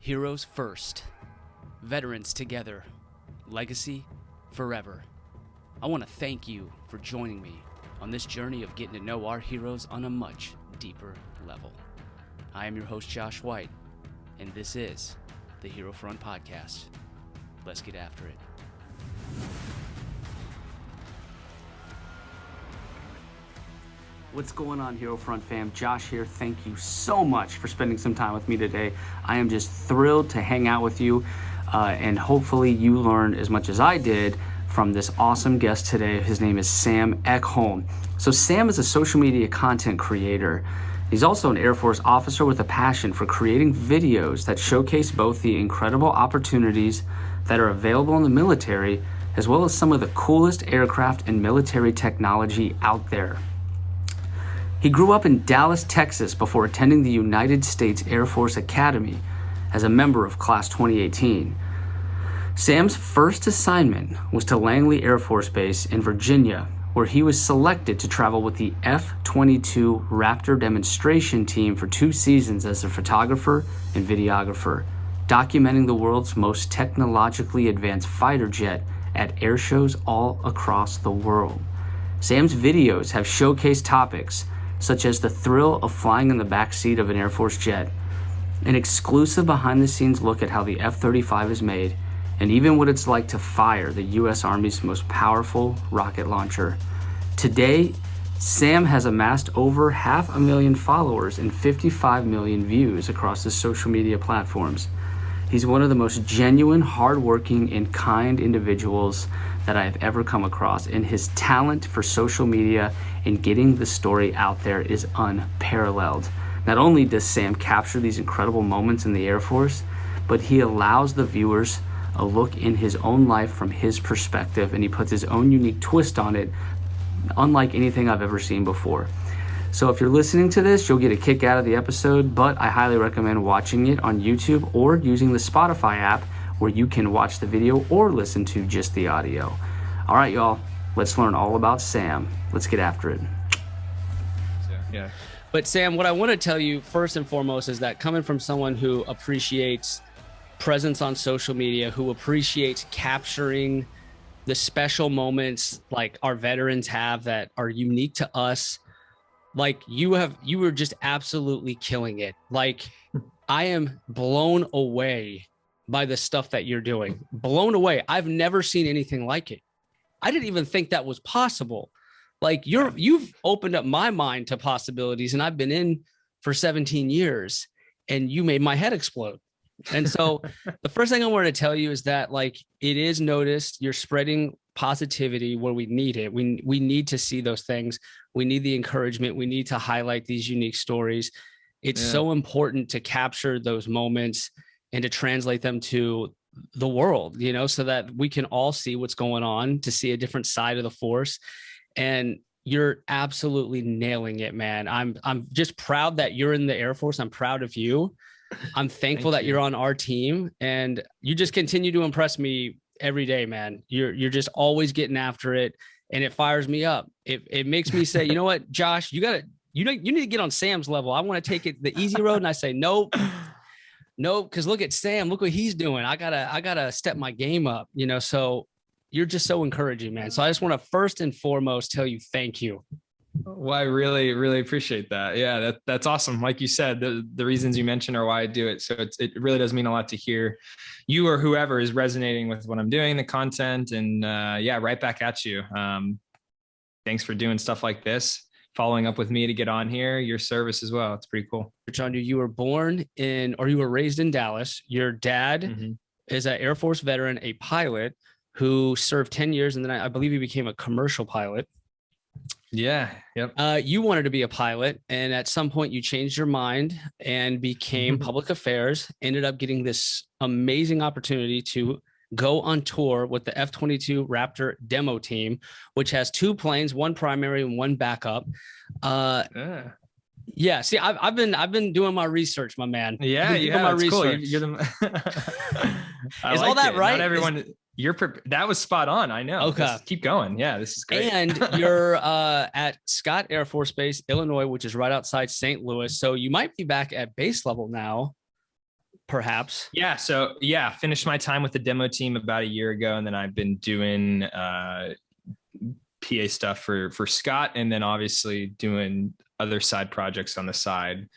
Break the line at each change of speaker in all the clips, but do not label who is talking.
Heroes first, veterans together, legacy forever. I want to thank you for joining me on this journey of getting to know our heroes on a much deeper level. I am your host, Josh White, and this is the Hero Front Podcast. Let's get after it. What's going on, Hero Front fam? Josh here. Thank you so much for spending some time with me today. I am just thrilled to hang out with you, and hopefully you learned as much as I did from this awesome guest today. His name is Sam Eckholm. So Sam is a social media content creator. He's also an Air Force officer with a passion for creating videos that showcase both the incredible opportunities that are available in the military, as well as some of the coolest aircraft and military technology out there. He grew up in Dallas, Texas before attending the United States Air Force Academy as a member of Class 2018. Sam's first assignment was to Langley Air Force Base in Virginia, where he was selected to travel with the F-22 Raptor Demonstration team for 2 seasons as a photographer and videographer, documenting the world's most technologically advanced fighter jet at air shows all across the world. Sam's videos have showcased topics such as the thrill of flying in the backseat of an Air Force jet, an exclusive behind-the-scenes look at how the F-35 is made, and even what it's like to fire the U.S. Army's most powerful rocket launcher. Today, Sam has amassed over 500,000 followers and 55 million views across his social media platforms. He's one of the most genuine, hardworking, and kind individuals that I have ever come across, and his talent for social media and getting the story out there is unparalleled. Not only does Sam capture these incredible moments in the Air Force, but he allows the viewers a look in his own life from his perspective, and he puts his own unique twist on it, unlike anything I've ever seen before. So if you're listening to this, you'll get a kick out of the episode, but I highly recommend watching it on YouTube or using the Spotify app, where you can watch the video or listen to just the audio. All right, y'all, let's learn all about Sam. Let's get after it.
Yeah.
But Sam, what I want to tell you first and foremost is that coming from someone who appreciates presence on social media, who appreciates capturing the special moments like our veterans have that are unique to us, like you were just absolutely killing it. Like I am blown away by the stuff that you're doing. Blown away. I've never seen anything like it. I didn't even think that was possible. Like you've opened up my mind to possibilities, and I've been in for 17 years and you made my head explode. And so the first thing I wanted to tell you is that like it is noticed. You're spreading positivity where we need it. We need to see those things. We need the encouragement. We need to highlight these unique stories. It's so important to capture those moments and to translate them to the world, you know, so that we can all see what's going on, to see a different side of the force. And you're absolutely nailing it, man. I'm just proud that you're in the Air Force. I'm proud of you. I'm thankful that you're on our team, and you just continue to impress me every day, man. You're just always getting after it, and it fires me up. It makes me say, you know what, Josh, you need to get on Sam's level. I want to take it the easy road. And I say, nope, because look at Sam, look what he's doing. I gotta step my game up, you know. So you're just so encouraging, man. So I just want to first and foremost tell you thank you.
Well, I really, really appreciate that. Yeah, that's awesome. Like you said, the reasons you mentioned are why I do it. So it really does mean a lot to hear you or whoever is resonating with what I'm doing, the content, and right back at you. Thanks for doing stuff like this, following up with me to get on here, your service as well. It's pretty cool.
John, you were you were raised in Dallas. Your dad is an Air Force veteran, a pilot who served 10 years. And then I believe he became a commercial pilot.
Yeah. Yep.
You wanted to be a pilot, and at some point you changed your mind and became public affairs, ended up getting this amazing opportunity to go on tour with the F-22 Raptor demo team, which has 2 planes, 1 primary and 1 backup. Yeah. See, I've been doing my research, my man.
Yeah. Yeah.
My
research.
Cool.
You're the...
Is all that right?
Not everyone... That was spot on. I know.
Okay.
Keep going. Yeah, this is great.
And you're at Scott Air Force Base, Illinois, which is right outside St. Louis. So you might be back at base level now. perhaps.
Yeah. So yeah, finished my time with the demo team about a year ago. And then I've been doing PA stuff for Scott, and then obviously doing other side projects on the side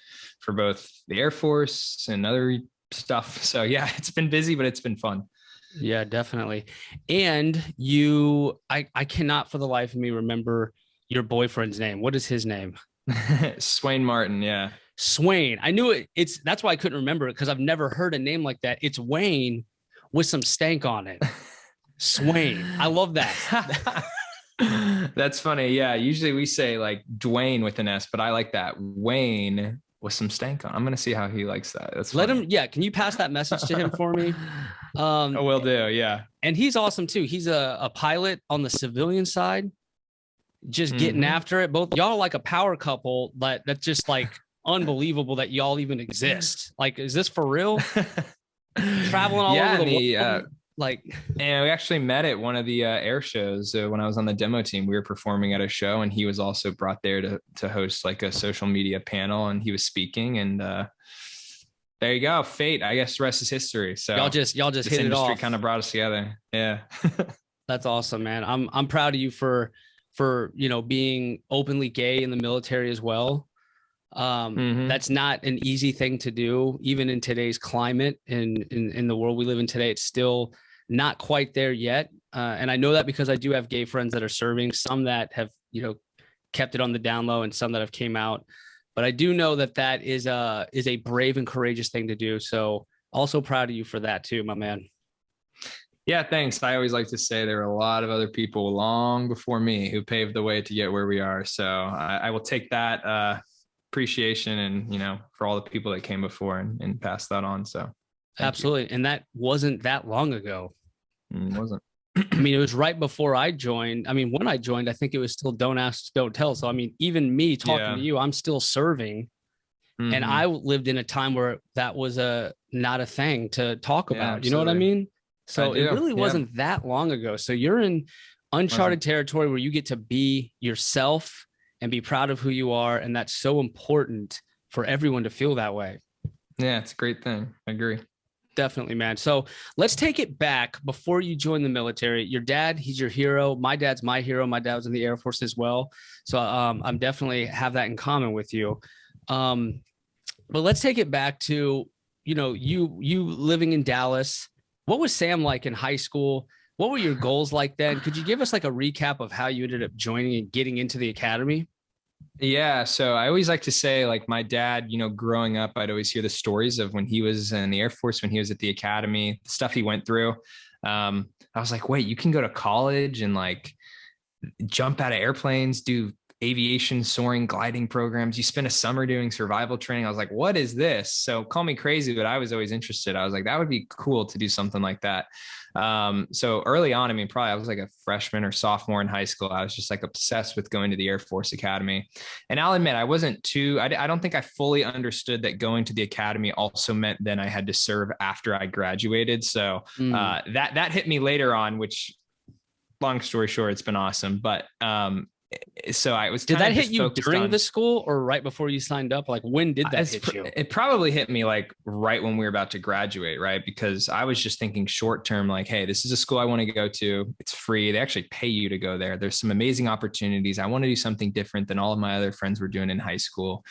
for both the Air Force and other stuff. So yeah, it's been busy, but it's been fun.
Yeah, definitely. And I cannot for the life of me remember your boyfriend's name. What is his name?
Swain Martin. Yeah.
Swain. I knew it. That's why I couldn't remember it, because I've never heard a name like that. It's Wayne with some stank on it. Swain. I love that.
That's funny. Yeah. Usually we say like Dwayne with an S, but I like that. Wayne with some stank on. I'm going to see how he likes that. That's
Let
funny.
him. Yeah. Can you pass that message to him for me?
I will do. Yeah.
And he's awesome too. He's a pilot on the civilian side, just getting after it. Both y'all are like a power couple, but that's just like unbelievable that y'all even exist. Like, is this for real? Traveling all over the world. Like,
and we actually met at one of the air shows when I was on the demo team. We were performing at a show, and he was also brought there to host like a social media panel, and he was speaking. And there you go, fate. I guess the rest is history. So y'all just
hit it off.
Kind of brought us together. Yeah,
that's awesome, man. I'm proud of you for being openly gay in the military as well. That's not an easy thing to do, even in today's climate and in the world we live in today. It's still not quite there yet. And I know that because I do have gay friends that are serving, some that have, kept it on the down low, and some that have came out. But I do know that is a brave and courageous thing to do. So also proud of you for that too, my man.
Yeah, thanks. I always like to say there are a lot of other people long before me who paved the way to get where we are. So I will take that appreciation and, for all the people that came before and pass that on. So
absolutely. And that wasn't that long ago.
It wasn't.
I mean, it was right before I joined. I mean, when I joined, I think it was still don't ask, don't tell. So, I mean, even me talking to you, I'm still serving. And I lived in a time where that was not a thing to talk about.
Absolutely.
You know what I mean? So it really wasn't that long ago. So you're in uncharted territory where you get to be yourself and be proud of who you are. And that's so important for everyone to feel that way.
Yeah, it's a great thing. I agree.
Definitely, man. So let's take it back before you join the military. Your dad, he's your hero. My dad's my hero. My dad was in the Air Force as well. So I'm definitely have that in common with you. But let's take it back to, you living in Dallas. What was Sam like in high school? What were your goals like then? Could you give us like a recap of how you ended up joining and getting into the academy?
Yeah. So I always like to say, like, my dad, growing up, I'd always hear the stories of when he was in the Air Force, when he was at the academy, the stuff he went through. I was like, wait, you can go to college and like jump out of airplanes, do aviation, soaring, gliding programs. You spend a summer doing survival training. I was like, what is this? So call me crazy, but I was always interested. I was like, that would be cool to do something like that. So early on, I mean, probably I was like a freshman or sophomore in high school. I was just like obsessed with going to the Air Force Academy. And I'll admit, I wasn't I don't think I fully understood that going to the academy also meant then I had to serve after I graduated. So that hit me later on, which, long story short, it's been awesome. But so I was.
Did that hit you during the school or right before you signed up? Like, when did that hit you?
It probably hit me like right when we were about to graduate, right? Because I was just thinking short term, like, hey, this is a school I want to go to. It's free. They actually pay you to go there. There's some amazing opportunities. I want to do something different than all of my other friends were doing in high school.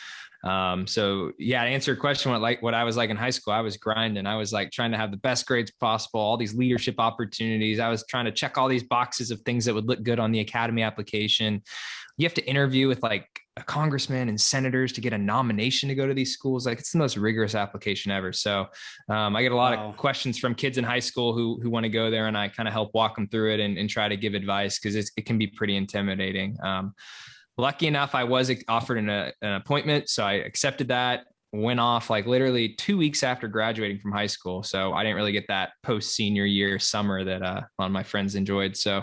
So yeah, to answer your question, what I was like in high school, I was grinding. I was like trying to have the best grades possible, all these leadership opportunities. I was trying to check all these boxes of things that would look good on the academy application. You have to interview with like a congressman and senators to get a nomination to go to these schools. Like, it's the most rigorous application ever. So I get a lot of questions from kids in high school who want to go there, and I kind of help walk them through it and try to give advice, because it can be pretty intimidating. Lucky enough, I was offered an appointment. So I accepted that, went off like literally 2 weeks after graduating from high school. So I didn't really get that post senior year summer that a lot of my friends enjoyed. So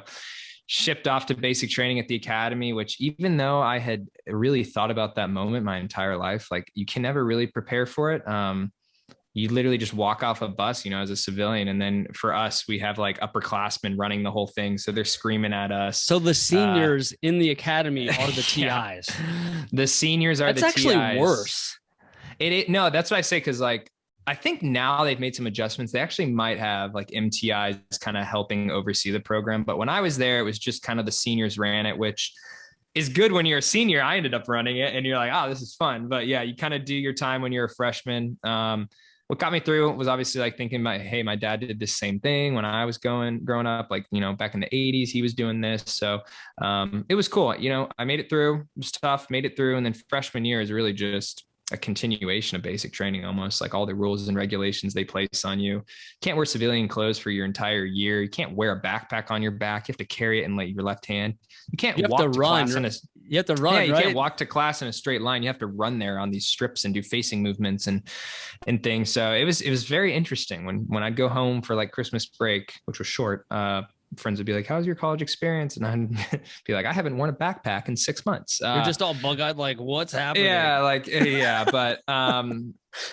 shipped off to basic training at the academy, which, even though I had really thought about that moment my entire life, like, you can never really prepare for it. You literally just walk off a bus, as a civilian. And then for us, we have like upperclassmen running the whole thing. So they're screaming at us.
So the seniors in the academy are the TIs.
The seniors are the TIs.
That's actually worse.
No, that's what I say. Cause like, I think now they've made some adjustments. They actually might have like MTIs kind of helping oversee the program. But when I was there, it was just kind of the seniors ran it, which is good when you're a senior. I ended up running it and you're like, oh, this is fun. But yeah, you kind of do your time when you're a freshman. What got me through was obviously like thinking about, hey, my dad did this same thing when I was growing up, like, you know, back in the 80s, he was doing this. So it was cool. You know, I made it through. It was tough, made it through. And then freshman year is really just a continuation of basic training, almost like all the rules and regulations they place on you. You can't wear civilian clothes for your entire year. You can't wear a backpack on your back. You have to carry it in like your left hand. You can't walk to class in a,
you have to run.
Yeah, you
right?
can't walk to class in a straight line. You have to run there on these strips and do facing movements and things. So it was very interesting when I'd go home for like Christmas break, which was short. Friends would be like, how's your college experience? And I'd be like, I haven't worn a backpack in 6 months.
You're just all bug-eyed, like, what's happening?
Yeah, like, yeah. But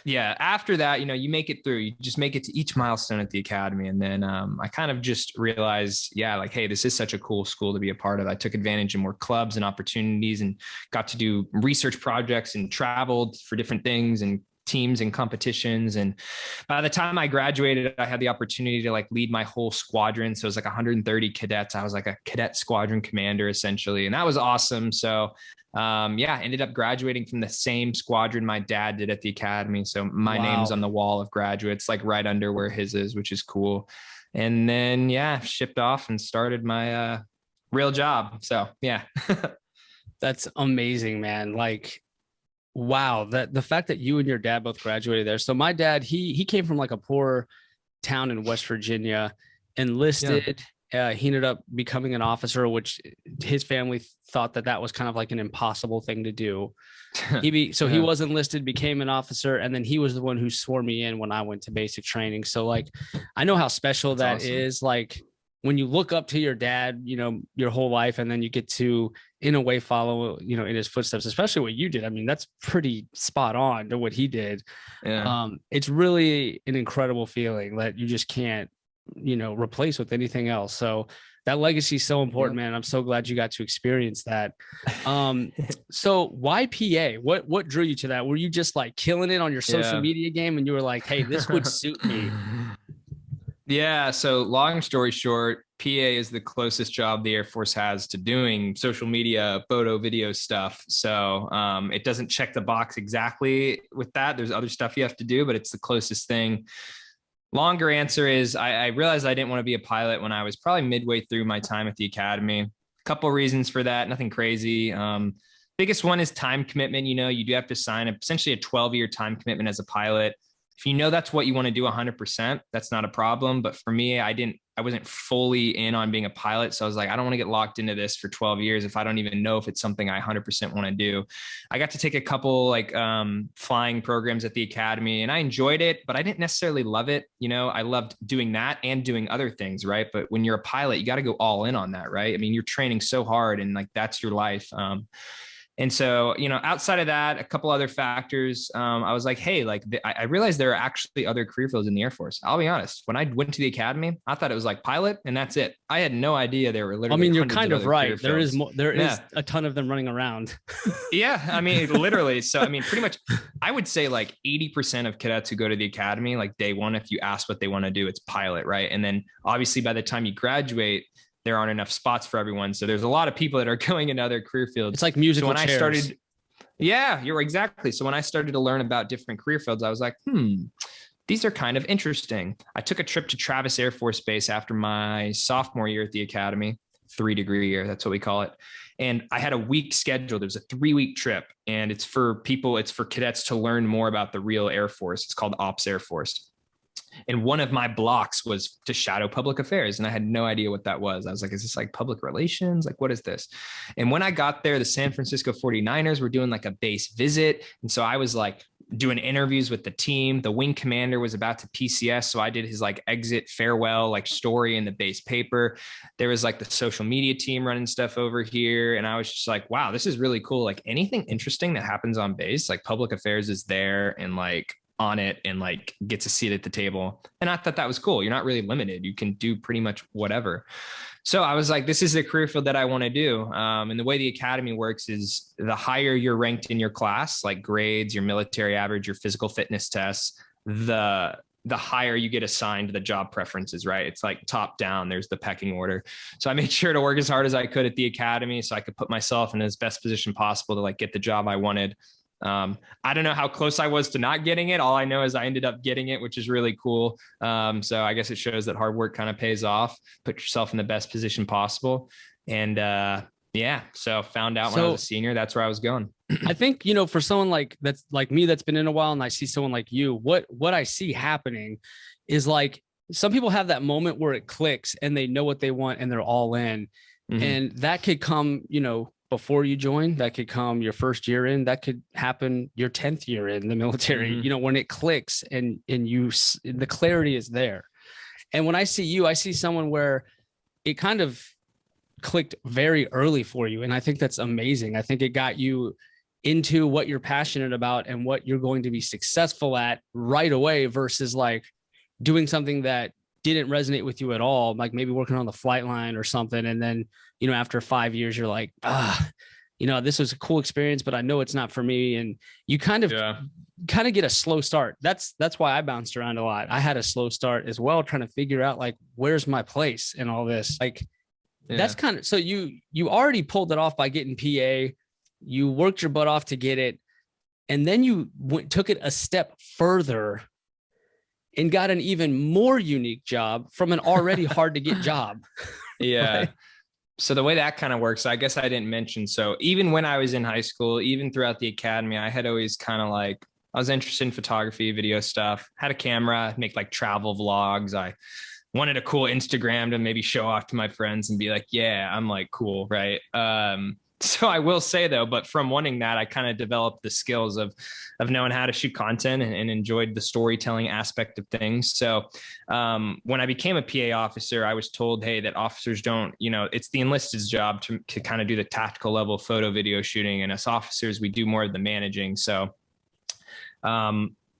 yeah, after that, you know, you make it through. You just make it to each milestone at the academy. And then I kind of just realized, yeah, like, hey, this is such a cool school to be a part of. I took advantage of more clubs and opportunities and got to do research projects and traveled for different things and teams and competitions. And by the time I graduated, I had the opportunity to like lead my whole squadron. So it was like 130 cadets. I was like a cadet squadron commander essentially. And that was awesome. So yeah, ended up graduating from the same squadron my dad did at the academy. So my name's on the wall of graduates, like right under where his is, which is cool. And then, yeah, shipped off and started my real job. So yeah.
That's amazing, man. Like, wow, that the fact that you and your dad both graduated there. So my dad, he came from like a poor town in West Virginia, enlisted. Yeah. He ended up becoming an officer, which his family thought that was kind of like an impossible thing to do. He was enlisted, became an officer, and then he was the one who swore me in when I went to basic training. So like, I know how special that is. Like when you look up to your dad, you know, your whole life, and then you get to, in a way, follow, you know, in his footsteps, especially what you did. I mean, that's pretty spot on to what he did. Yeah. It's really an incredible feeling that you just can't, you know, replace with anything else. So that legacy is so important, man. I'm so glad you got to experience that. So why PA? What drew you to that? Were you just like killing it on your social media game and you were like, hey, this would suit me?
Yeah. So long story short, PA is the closest job the Air Force has to doing social media, photo, video stuff. So it doesn't check the box exactly with that. There's other stuff you have to do, but it's the closest thing. Longer answer is I realized I didn't want to be a pilot when I was probably midway through my time at the academy. A couple of reasons for that, nothing crazy. Biggest one is time commitment. You know, you do have to sign essentially a 12-year time commitment as a pilot. If you know that's what you want to do 100%, that's not a problem. But for me, I wasn't fully in on being a pilot. So I was like, I don't want to get locked into this for 12 years if I don't even know if it's something I 100% want to do. I got to take a couple like flying programs at the academy and I enjoyed it, but I didn't necessarily love it. You know, I loved doing that and doing other things, right? But when you're a pilot, you got to go all in on that, right? I mean, you're training so hard and like that's your life. And so, you know, outside of that, a couple other factors, I was like, hey, like I realized there are actually other career fields in the Air Force. I'll be honest. When I went to the academy, I thought it was like pilot and that's it. I had no idea there were literally.
I mean, you're kind of right. There is a ton of them running around.
Yeah. I mean, literally. So, I mean, pretty much, I would say like 80% of cadets who go to the academy, like day one, if you ask what they want to do, it's pilot, right? And then obviously by the time you graduate, there aren't enough spots for everyone. So there's a lot of people that are going into other career fields.
It's like musical chairs.
I started, yeah, you're exactly. So when I started to learn about different career fields, I was like, these are kind of interesting. I took a trip to Proudest Air Force Base after my sophomore year at the academy, 3-degree year. That's what we call it. And I had a week scheduled. It was a 3-week trip and it's for cadets to learn more about the real Air Force. It's called Ops Air Force. And one of my blocks was to shadow public affairs. And I had no idea what that was. I was like, is this like public relations? Like, what is this? And when I got there, the San Francisco 49ers were doing like a base visit. And so I was like doing interviews with the team. The wing commander was about to PCS. So I did his like exit farewell, like story in the base paper. There was like the social media team running stuff over here. And I was just like, wow, this is really cool. Like anything interesting that happens on base, like public affairs is there and like on it and like gets a seat at the table. And I thought that was cool. You're not really limited. You can do pretty much whatever. So I was like, this is the career field that I want to do. And the way the academy works is the higher you're ranked in your class, like grades, your military average, your physical fitness tests, the higher you get assigned the job preferences, right? It's like top down, there's the pecking order. So I made sure to work as hard as I could at the academy so I could put myself in as best position possible to like get the job I wanted. I don't know how close I was to not getting it. All I know is I ended up getting it, which is really cool. So I guess it shows that hard work kind of pays off. Put yourself in the best position possible. And yeah, so found out when I was a senior, that's where I was going.
I think, you know, for someone like that's like me, that's been in a while, and I see someone like you, what I see happening is like some people have that moment where it clicks and they know what they want and they're all in. Mm-hmm. And that could come, you know, before you join, that could come your first year in, that could happen your 10th year in the military, mm-hmm. you know, when it clicks and you, the clarity is there. And when I see you, I see someone where it kind of clicked very early for you. And I think that's amazing. I think it got you into what you're passionate about and what you're going to be successful at right away versus like doing something that didn't resonate with you at all, like maybe working on the flight line or something. And then, you know, after 5 years, you're like, you know, this was a cool experience, but I know it's not for me. And you kind of get a slow start. That's why I bounced around a lot. I had a slow start as well, trying to figure out like, where's my place in all this? Like, that's kind of, so you already pulled it off by getting PA, you worked your butt off to get it. And then you took it a step further and got an even more unique job from an already hard to get job.
Yeah.
Right?
So the way that kind of works, I guess I didn't mention. So even when I was in high school, even throughout the academy, I had always kind of like, I was interested in photography, video stuff, had a camera, make like travel vlogs. I wanted a cool Instagram to maybe show off to my friends and be like, yeah, I'm like cool. Right. So I will say though, but from wanting that, I kind of developed the skills of knowing how to shoot content and enjoyed the storytelling aspect of things. So when I became a PA officer, I was told, hey, that officers don't, you know, it's the enlisted's job to kind of do the tactical level photo video shooting. And us officers, we do more of the managing. So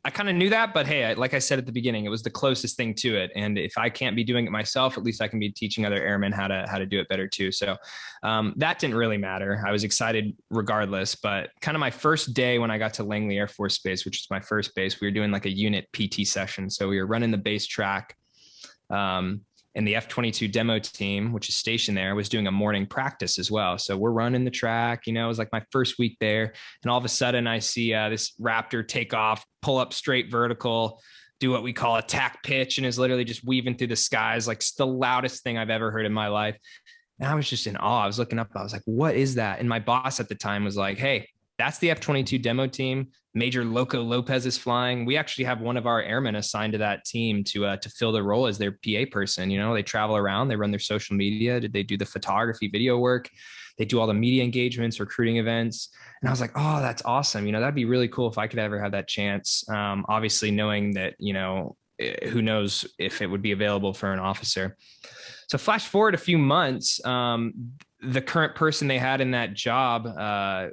I kind of knew that, but hey, like I said at the beginning, it was the closest thing to it. And if I can't be doing it myself, at least I can be teaching other airmen how to do it better too. So that didn't really matter. I was excited regardless, but kind of my first day when I got to Langley Air Force Base, which is my first base, we were doing like a unit PT session. So we were running the base track. And the F-22 demo team, which is stationed there, was doing a morning practice as well. So we're running the track, you know, it was like my first week there. And all of a sudden I see this Raptor take off, pull up straight vertical, do what we call a tack pitch, and is literally just weaving through the skies. Like it's the loudest thing I've ever heard in my life. And I was just in awe. I was looking up, I was like, what is that? And my boss at the time was like, hey, that's the F-22 demo team. Major Loco Lopez is flying. We actually have one of our airmen assigned to that team to fill the role as their PA person. You know, they travel around, they run their social media. They do the photography, video work. They do all the media engagements, recruiting events. And I was like, oh, that's awesome. You know, that'd be really cool if I could ever have that chance. Obviously knowing that, you know, who knows if it would be available for an officer. So flash forward a few months, the current person they had in that job,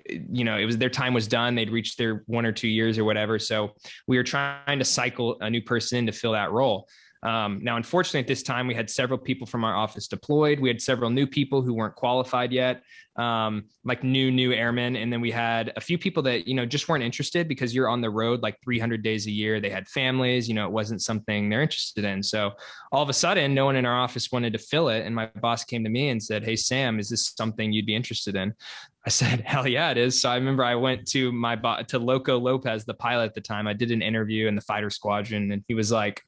you know, it was their time was done. They'd reached their 1 or 2 years or whatever. So we were trying to cycle a new person in to fill that role. Now, unfortunately, at this time, we had several people from our office deployed. We had several new people who weren't qualified yet, like new airmen. And then we had a few people that, you know, just weren't interested because you're on the road like 300 days a year. They had families, you know, it wasn't something they're interested in. So all of a sudden, no one in our office wanted to fill it. And my boss came to me and said, hey, Sam, is this something you'd be interested in? I said, hell yeah, it is. So I remember I went to to Loco Lopez, the pilot at the time. I did an interview in the fighter squadron, and he was like,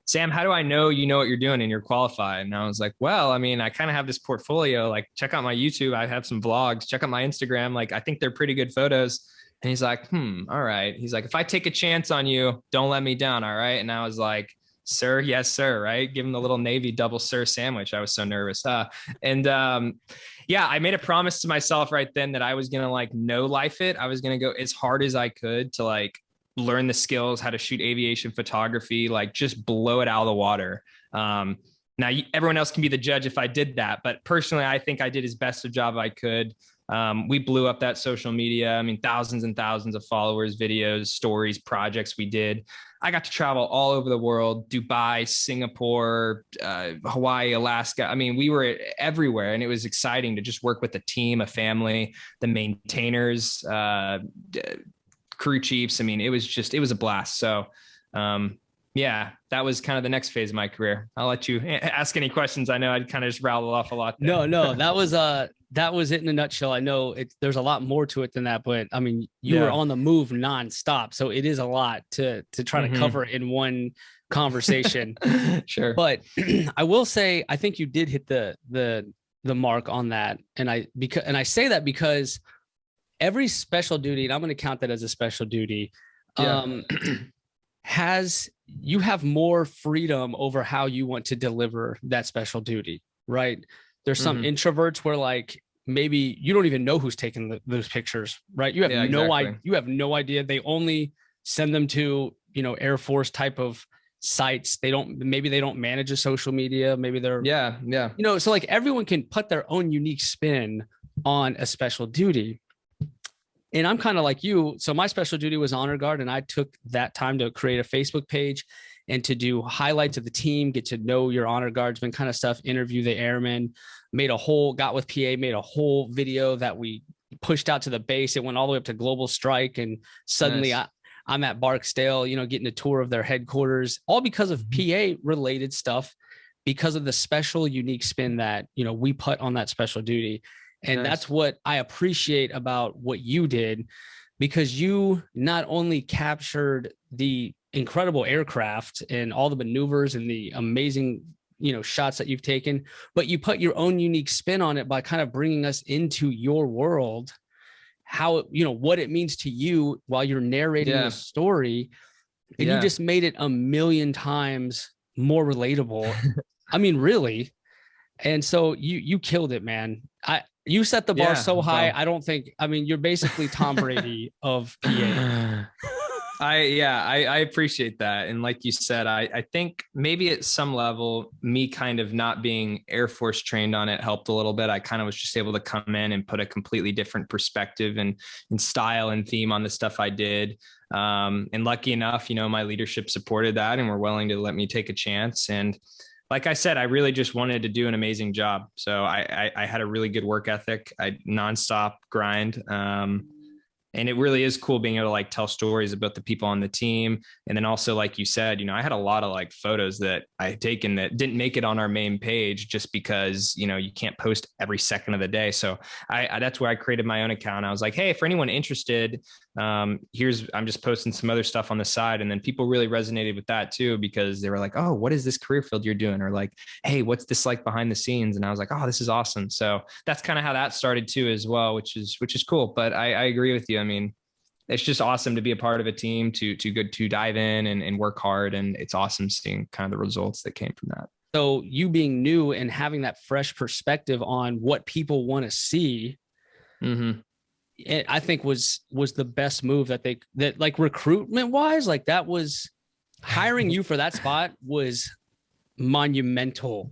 Sam, how do I know you know what you're doing and you're qualified? And I was like, well, I mean, I kind of have this portfolio, like check out my YouTube. I have some vlogs, check out my Instagram. Like, I think they're pretty good photos. And he's like, all right. He's like, if I take a chance on you, don't let me down. All right. And I was like, sir, yes, sir. Right. Give him the little Navy double sir sandwich. I was so nervous. Yeah, I made a promise to myself right then that I was going to like no life it. I was going to go as hard as I could to like learn the skills, how to shoot aviation photography, like just blow it out of the water. Now everyone else can be the judge if I did that, but personally, I think I did as best a job I could. We blew up that social media. I mean, thousands and thousands of followers, videos, stories, projects we did. I got to travel all over the world, Dubai, Singapore, Hawaii, Alaska. I mean, we were everywhere, and it was exciting to just work with a team, a family, the maintainers, crew chiefs. I mean, it was a blast. So, yeah, that was kind of the next phase of my career. I'll let you ask any questions. I know I'd kind of just rattle off a lot there.
No, that was it in a nutshell. I know there's a lot more to it than that, but I mean, you were on the move nonstop. So it is a lot to try to cover in one conversation.
Sure.
But I will say, I think you did hit the mark on that. And I say that because every special duty, and I'm going to count that as a special duty, you have more freedom over how you want to deliver that special duty, right? There's some introverts where like maybe you don't even know who's taking those pictures, right? You have you have no idea. They only send them to, Air Force type of sites. Maybe they don't manage a social media. Maybe they're so like everyone can put their own unique spin on a special duty. And I'm kind of like you. So my special duty was honor guard, and I took that time to create a Facebook page and to do highlights of the team, get to know your honor guardsmen kind of stuff, interview the airmen, got with PA, made a whole video that we pushed out to the base. It went all the way up to Global Strike. And suddenly I'm at Barksdale, getting a tour of their headquarters, all because of PA related stuff, because of the special, unique spin that, we put on that special duty. And that's what I appreciate about what you did, because you not only captured the incredible aircraft and all the maneuvers and the amazing, shots that you've taken, but you put your own unique spin on it by kind of bringing us into your world, how, what it means to you while you're narrating the story. And you just made it a million times more relatable. I mean, really. And so you killed it, man. You set the bar so high. You're basically Tom Brady of PA.
I appreciate that. And like you said, I think maybe at some level, me kind of not being Air Force trained on it helped a little bit. I kind of was just able to come in and put a completely different perspective and style and theme on the stuff I did. And lucky enough, my leadership supported that and were willing to let me take a chance. And like I said, I really just wanted to do an amazing job. So I had a really good work ethic. I nonstop grind. And it really is cool being able to like tell stories about the people on the team. And then also, like you said, I had a lot of like photos that I had taken that didn't make it on our main page just because, you can't post every second of the day. So that's where I created my own account. I was like, hey, for anyone interested, I'm just posting some other stuff on the side. And then people really resonated with that too, because they were like, oh, what is this career field you're doing? Or like, hey, what's this like behind the scenes? And I was like, oh, this is awesome. So that's kind of how that started too, as well, which is cool. But I agree with you. I mean, it's just awesome to be a part of a team, to dive in and work hard. And it's awesome seeing kind of the results that came from that.
So you being new and having that fresh perspective on what people want to see, I think was the best move that like recruitment wise, like that was hiring you for that spot was monumental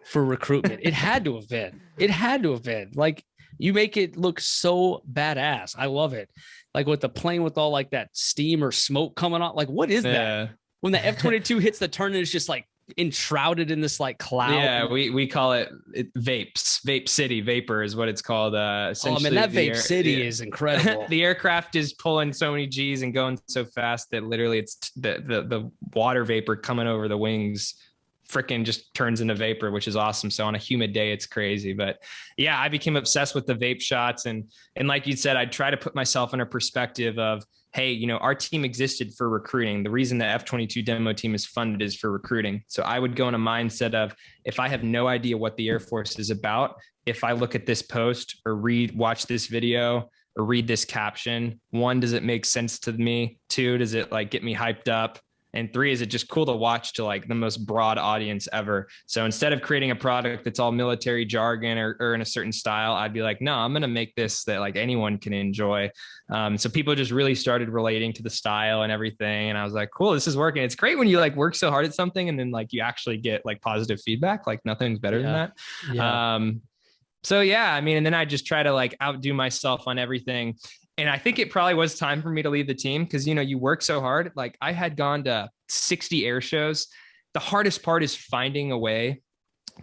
for recruitment. It had to have been like, you make it look so badass. I love it. Like with the plane with all like that steam or smoke coming out. Like, what is that? When the F-22 hits the turn and it's just like enshrouded in this like cloud.
Yeah, we call it vapes. Vape City Vapor is what it's called. Essentially,
that Vape City is incredible.
The aircraft is pulling so many G's and going so fast that literally it's the water vapor coming over the wings freaking just turns into vapor, which is awesome. So on a humid day, it's crazy. But yeah, I became obsessed with the vape shots. And like you said, I'd try to put myself in a perspective of, hey, our team existed for recruiting. The reason the F-22 demo team is funded is for recruiting. So I would go in a mindset of, if I have no idea what the Air Force is about, if I look at this post or watch this video or read this caption, 1, does it make sense to me? 2, does it like get me hyped up? And 3, is it just cool to watch to like the most broad audience ever? So instead of creating a product that's all military jargon or in a certain style, I'd be like, no, I'm going to make this that like anyone can enjoy. So people just really started relating to the style and everything. And I was like, cool, this is working. It's great when you like work so hard at something and then like you actually get like positive feedback. Like nothing's better than that. Yeah. So yeah, I mean, and then I just try to like outdo myself on everything. And I think it probably was time for me to leave the team because, you work so hard. Like I had gone to 60 air shows. The hardest part is finding a way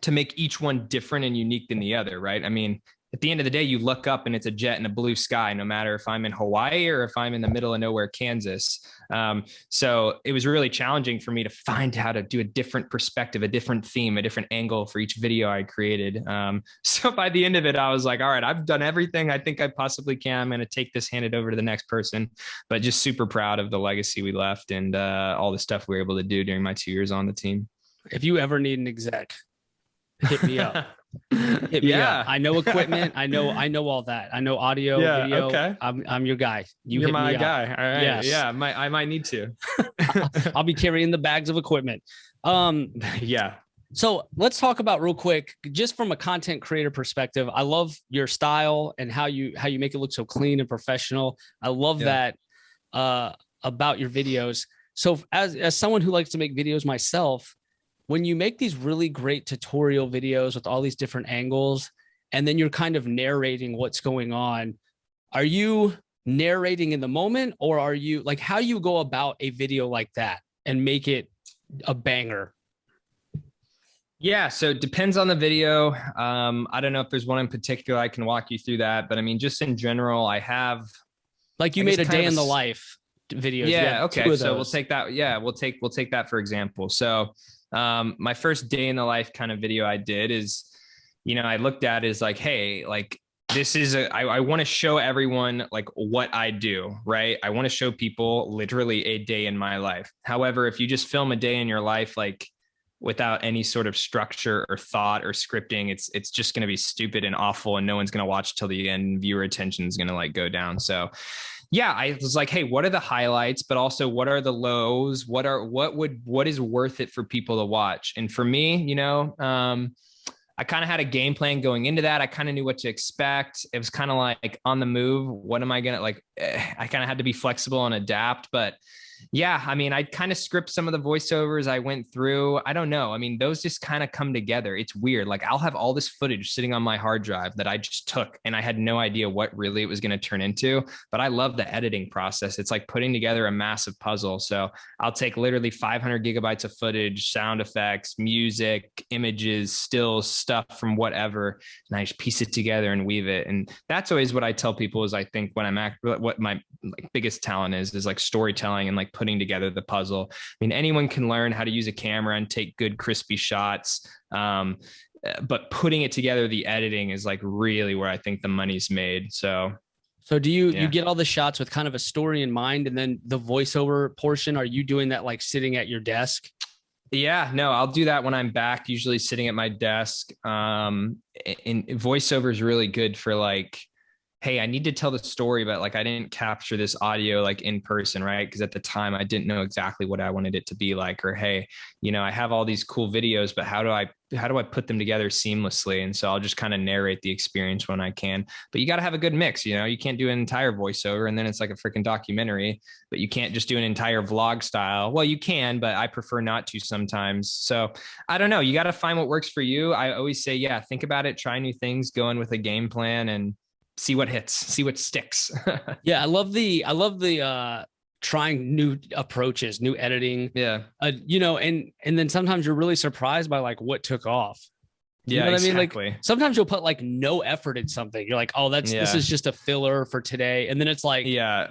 to make each one different and unique than the other, right? I mean, at the end of the day, you look up and it's a jet in a blue sky, no matter if I'm in Hawaii or if I'm in the middle of nowhere, Kansas. So it was really challenging for me to find how to do a different perspective, a different theme, a different angle for each video I created. So by the end of it, I was like, all right, I've done everything I think I possibly can. I'm going to take this, hand it over to the next person, but just super proud of the legacy we left and all the stuff we were able to do during my 2 years on the team.
If you ever need an exec, hit me up. Hit me up. I know equipment. I know all that. I know audio, video. Okay. I'm your guy.
You're my guy. All right.
Yes.
Yeah. I might need to.
I'll be carrying the bags of equipment.
Yeah.
So let's talk about real quick, just from a content creator perspective. I love your style and how you make it look so clean and professional. I love that about your videos. So as someone who likes to make videos myself, when you make these really great tutorial videos with all these different angles, and then you're kind of narrating what's going on, are you narrating in the moment, or are you like, how do you go about a video like that and make it a banger?
Yeah. So it depends on the video. I don't know if there's one in particular I can walk you through that, but I mean, just in general, I have
like you made a day in the life video.
Yeah. Okay. So we'll take that. Yeah. We'll take that for example. So my first day in the life kind of video I did is, I looked at it as like, hey, like this is I want to show everyone like what I do, right? I want to show people literally a day in my life. However, if you just film a day in your life, like without any sort of structure or thought or scripting, it's just going to be stupid and awful, and no one's going to watch till the end. Viewer attention is going to like go down. So yeah, I was like, hey, what are the highlights, but also what are the lows? What is worth it for people to watch? And for me, I kind of had a game plan going into that. I kind of knew what to expect. It was kind of like on the move. What am I going to I kind of had to be flexible and adapt, but yeah, I mean, I kind of script some of the voiceovers I went through. I don't know. I mean, those just kind of come together. It's weird. Like I'll have all this footage sitting on my hard drive that I just took, and I had no idea what really it was going to turn into, but I love the editing process. It's like putting together a massive puzzle. So I'll take literally 500 gigabytes of footage, sound effects, music, images, stills, stuff from whatever, and I just piece it together and weave it. And that's always what I tell people is I think when what my biggest talent is like storytelling and like putting together the puzzle. I mean, anyone can learn how to use a camera and take good, crispy shots. But putting it together, the editing is like really where I think the money's made. So
do you get all the shots with kind of a story in mind, and then the voiceover portion, are you doing that like sitting at your desk?
Yeah, no, I'll do that when I'm back, usually sitting at my desk. And voiceover is really good for like, hey, I need to tell the story, but like I didn't capture this audio like in person, right? Because at the time I didn't know exactly what I wanted it to be like. Or hey, I have all these cool videos, but how do I put them together seamlessly? And so I'll just kind of narrate the experience when I can. But you got to have a good mix. You can't do an entire voiceover and then it's like a freaking documentary. But you can't just do an entire vlog style. Well, you can, but I prefer not to sometimes. So I don't know. You got to find what works for you. I always say, yeah, think about it, try new things, go in with a game plan, and see what hits, see what sticks.
Yeah. I love the trying new approaches, new editing.
Yeah.
And then sometimes you're really surprised by like what took off. You know what
exactly.
I mean? Like sometimes you'll put like no effort in something. You're like, oh, this is just a filler for today. And then it's like,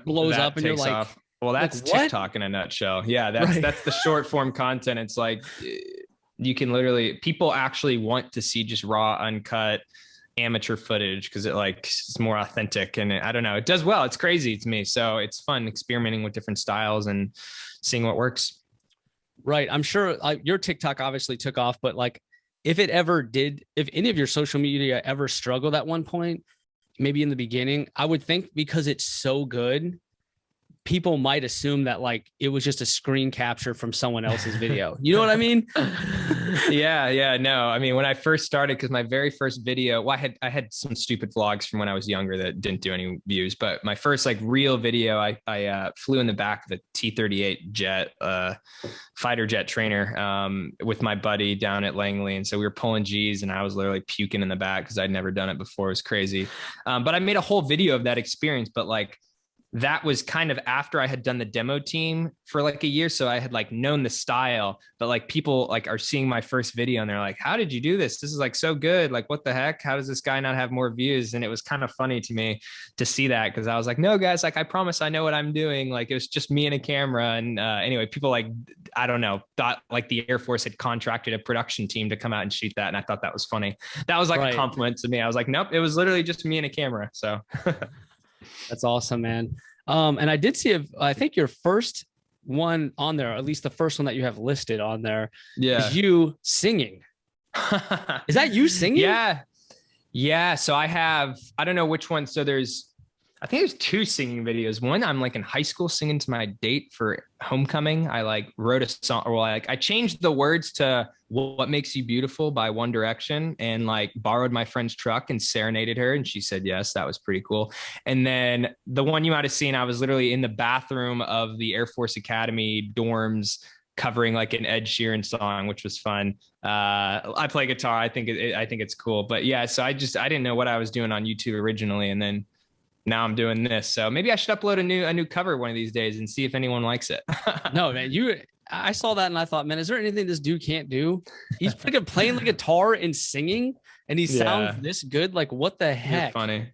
blows up and you're like,
off. Well, that's
like,
TikTok in a nutshell. Yeah. That's the short form content. It's like, you can literally, people actually want to see just raw, uncut, amateur footage because it's more authentic, and I don't know, it does well. It's crazy to me, so it's fun experimenting with different styles and seeing what works.
Right. I'm sure your TikTok obviously took off, but like if any of your social media ever struggled at one point, maybe in the beginning, I would think because it's so good, people might assume that like it was just a screen capture from someone else's video. You know what I mean?
Yeah. No, I mean, when I first started, because my very first video, well, I had some stupid vlogs from when I was younger that didn't do any views, but my first like real video, I flew in the back of a T-38 jet, fighter jet trainer, with my buddy down at Langley. And so we were pulling G's and I was literally puking in the back because I'd never done it before. It was crazy. But I made a whole video of that experience, but like, that was kind of after I had done the demo team for like a year. So I had like known the style, but like people like are seeing my first video and they're like, how did you do this? This is like so good. Like, what the heck? How does this guy not have more views? And it was kind of funny to me to see that, because I was like, no, guys, like I promise I know what I'm doing. Like it was just me and a camera. And anyway, people like, I don't know, thought like the Air Force had contracted a production team to come out and shoot that. And I thought that was funny. That was like a compliment to me. I was like, nope, it was literally just me and a camera. So
That's awesome, man. And I did see, I think your first one on there, or at least the first one that you have listed on there, is you singing. Is that you singing?
Yeah. Yeah. So I don't know which one. So I think there's 2 singing videos. One, I'm like in high school singing to my date for homecoming. I like wrote a song, or like I changed the words to "What Makes You Beautiful" by One Direction, and like borrowed my friend's truck and serenaded her. And she said yes. That was pretty cool. And then the one you might have seen, I was literally in the bathroom of the Air Force Academy dorms covering like an Ed Sheeran song, which was fun. I play guitar. I think it's cool. But yeah, so I didn't know what I was doing on YouTube originally, and then now I'm doing this. So maybe I should upload a new cover one of these days and see if anyone likes it.
No, man, I saw that and I thought, man, is there anything this dude can't do? He's freaking playing the guitar and singing, and he sounds this good. Like, what the heck?
You're funny.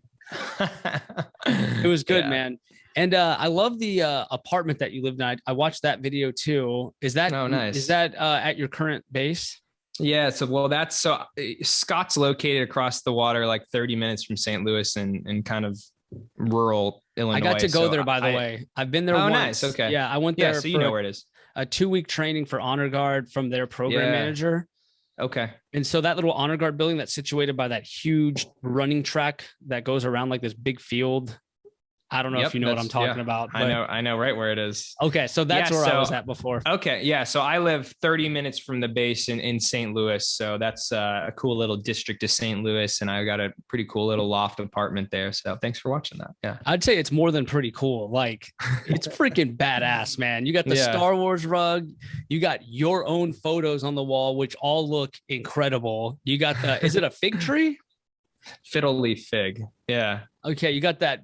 It was good, man. And I love the apartment that you lived in. I watched that video too. Is that
nice?
Is that at your current base?
Yeah. So Scott's located across the water, like 30 minutes from St. Louis and kind of rural Illinois.
I got to go there, by the way. I've been there once.
Nice. Okay.
Yeah, I went there.
Yeah, so you know where it is.
A 2-week training for honor guard from their program manager.
Okay.
And so that little honor guard building that's situated by that huge running track that goes around like this big field. I don't know if you know what I'm talking about. But
I know right where it is.
Okay. So that's where I was at before.
Okay. Yeah. So I live 30 minutes from the base in St. Louis. So that's a cool little district of St. Louis. And I got a pretty cool little loft apartment there. So thanks for watching that. Yeah.
I'd say it's more than pretty cool. Like, it's freaking badass, man. You got the Star Wars rug. You got your own photos on the wall, which all look incredible. You got is it a fig tree?
Fiddle leaf fig. Yeah.
Okay. You got that.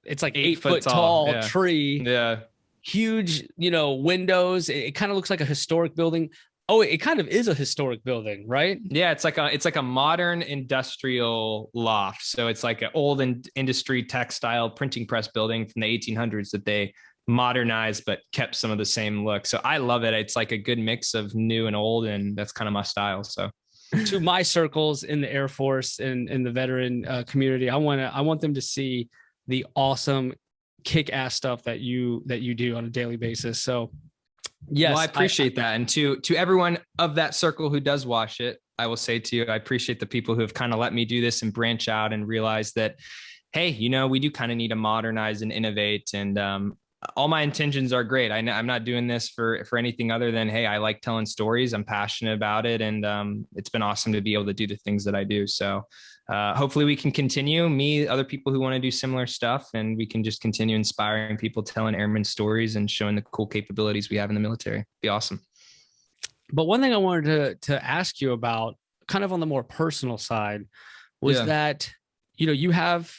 It's like 8 foot tall tree.
Yeah.
Huge, windows. It kind of looks like a historic building. Oh, it kind of is a historic building, right?
Yeah. It's like a modern industrial loft. So it's like an old industry textile printing press building from the 1800s that they modernized, but kept some of the same look. So I love it. It's like a good mix of new and old. And that's kind of my style. So
to my circles in the Air Force and in the veteran community, I want them to see the awesome kick-ass stuff that you do on a daily basis. So yes,
well, I appreciate that. And to everyone of that circle who does watch it, I will say to you, I appreciate the people who have kind of let me do this and branch out and realize that, hey, we do kind of need to modernize and innovate. And all my intentions are great. I'm not doing this for anything other than, hey, I like telling stories. I'm passionate about it. And it's been awesome to be able to do the things that I do. So hopefully we can continue, other people who want to do similar stuff, and we can just continue inspiring people, telling airmen stories and showing the cool capabilities we have in the military. It'd be awesome.
But one thing I wanted to ask you about, kind of on the more personal side, was that, you have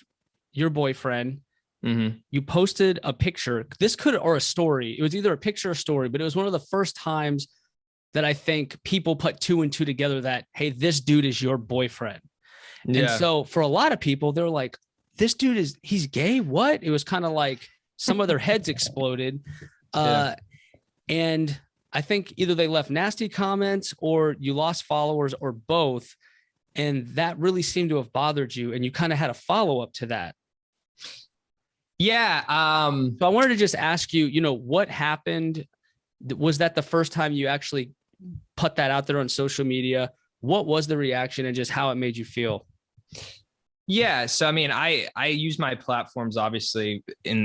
your boyfriend.
Mm-hmm.
You posted a picture. Or a story. It was either a picture or a story, but it was one of the first times that I think people put 2 and 2 together that, hey, this dude is your boyfriend. Yeah. And so for a lot of people, they're like, this dude he's gay. What? It was kind of like some of their heads exploded. And I think either they left nasty comments or you lost followers or both. And that really seemed to have bothered you. And you kind of had a follow-up to that.
Yeah.
So I wanted to just ask you, what happened? Was that the first time you actually put that out there on social media? What was the reaction and just how it made you feel?
Yeah. So, I mean, I use my platforms obviously in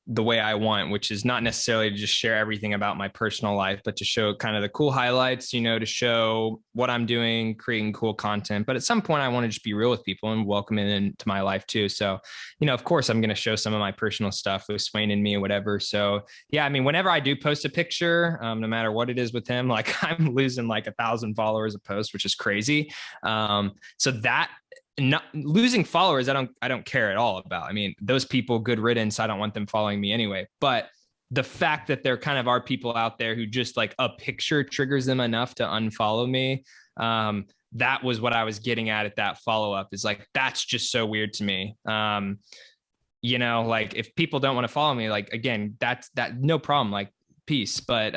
the way I want, which is not necessarily to just share everything about my personal life, but to show kind of the cool highlights, to show what I'm doing, creating cool content. But at some point I want to just be real with people and welcome it into my life too. So, of course I'm going to show some of my personal stuff with Swain and me or whatever. So yeah, I mean, whenever I do post a picture, no matter what it is with him, like I'm losing like 1,000 followers a post, which is crazy. So that not losing followers, I don't care at all about. I mean, those people, good riddance. I don't want them following me anyway. But the fact that there kind of are people out there who just like a picture triggers them enough to unfollow me. That was what I was getting at that follow-up, is like, that's just so weird to me. You know, like if people don't want to follow me, like, again, that's no problem. Like, peace. But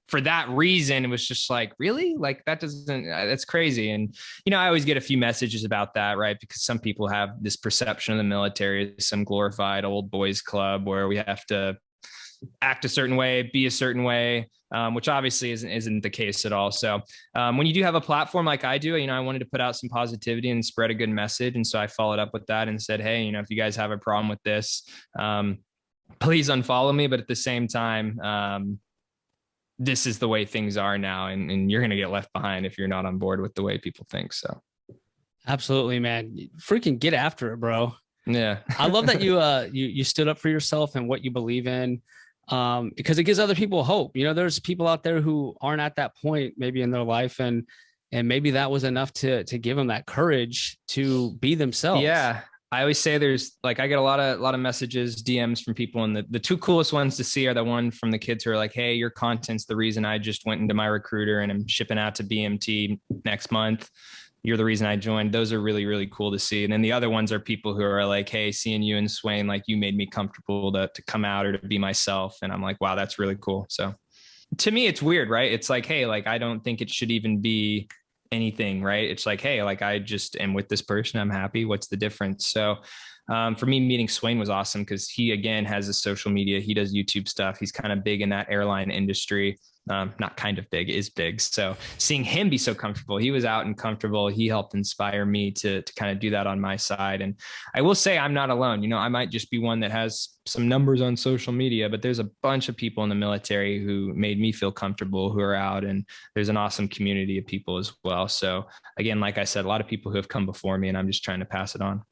for that reason, it was just like, really? Like, that's crazy. And, you know, I always get a few messages about that, right? Because some people have this perception of the military as some glorified old boys club where we have to act a certain way, be a certain way, which obviously isn't the case at all. So when you do have a platform like I do, you know, I wanted to put out some positivity and spread a good message. And so I followed up with that and said, hey, you know, if you guys have a problem with this, please unfollow me. But at the same time, this is the way things are now. And you're going to get left behind if you're not on board with the way people think. So.
Absolutely, man. Freaking get after it, bro.
Yeah.
I love that you stood up for yourself and what you believe in, because it gives other people hope. You know, there's people out there who aren't at that point maybe in their life, and maybe that was enough to give them that courage to be themselves.
Yeah. I always say there's like, I get a lot of messages, DMs from people, and the two coolest ones to see are the one from the kids who are like, hey, your content's the reason I just went into my recruiter and I'm shipping out to BMT next month. You're the reason I joined. Those are really, really cool to see. And then the other ones are people who are like, hey, seeing you and Swain, like you made me comfortable to come out or to be myself. And I'm like, wow, that's really cool. So to me, it's weird, right? It's like, hey, like, I don't think it should even be anything, right? It's like, hey, like I just am with this person. I'm happy. What's the difference? So for me, meeting Swain was awesome because he, again, has a social media. He does YouTube stuff. He's kind of big in that airline industry. Not kind of big, is big. So seeing him be so comfortable, he was out and comfortable. He helped inspire me to kind of do that on my side. And I will say I'm not alone. You know, I might just be one that has some numbers on social media, but there's a bunch of people in the military who made me feel comfortable, who are out, and there's an awesome community of people as well. So again, like I said, a lot of people who have come before me, and I'm just trying to pass it on.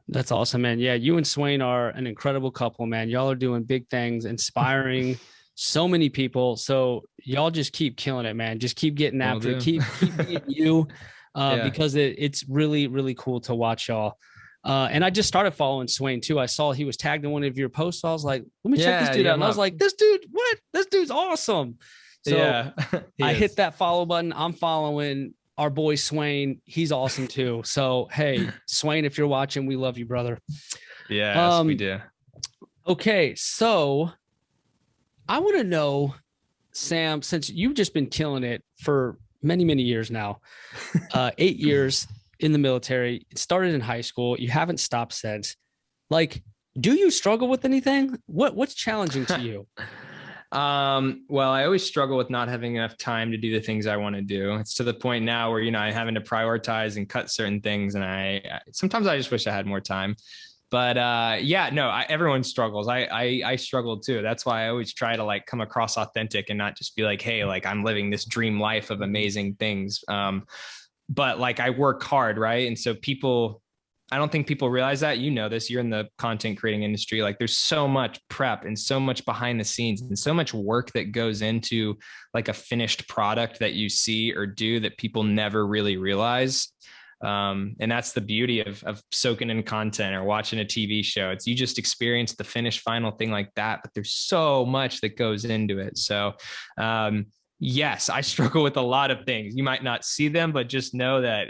That's awesome, man. Yeah, you and Swain are an incredible couple, man. Y'all are doing big things, inspiring so many people. So y'all just keep killing it, man. Just keep getting after it. Keep being you, because it's really, really cool to watch y'all. And I just started following Swain too. I saw he was tagged in one of your posts. So I was like, let me check this dude out. And I was like, this dude's awesome. So
yeah,
I hit that follow button. I'm following our boy Swain. He's awesome too. So, hey, Swain, if you're watching, we love you, brother.
Yes, we do.
Okay. So I want to know, Sam, since you've just been killing it for many, many years now, 8 years in the military, it started in high school. You haven't stopped since. Like, do you struggle with anything? What's challenging to you?
Well, I always struggle with not having enough time to do the things I want to do. It's to the point now where, you know, I'm having to prioritize and cut certain things. And sometimes I just wish I had more time. But everyone struggles. I struggle too. That's why I always try to like come across authentic and not just be like, hey, like I'm living this dream life of amazing things. But like I work hard, right? And so I don't think people realize that. You know this, you're in the content creating industry. Like there's so much prep and so much behind the scenes and so much work that goes into like a finished product that you see or do that people never really realize. And that's the beauty of soaking in content or watching a TV show. You just experience the finished final thing like that, but there's so much that goes into it. So, yes, I struggle with a lot of things. You might not see them, but just know that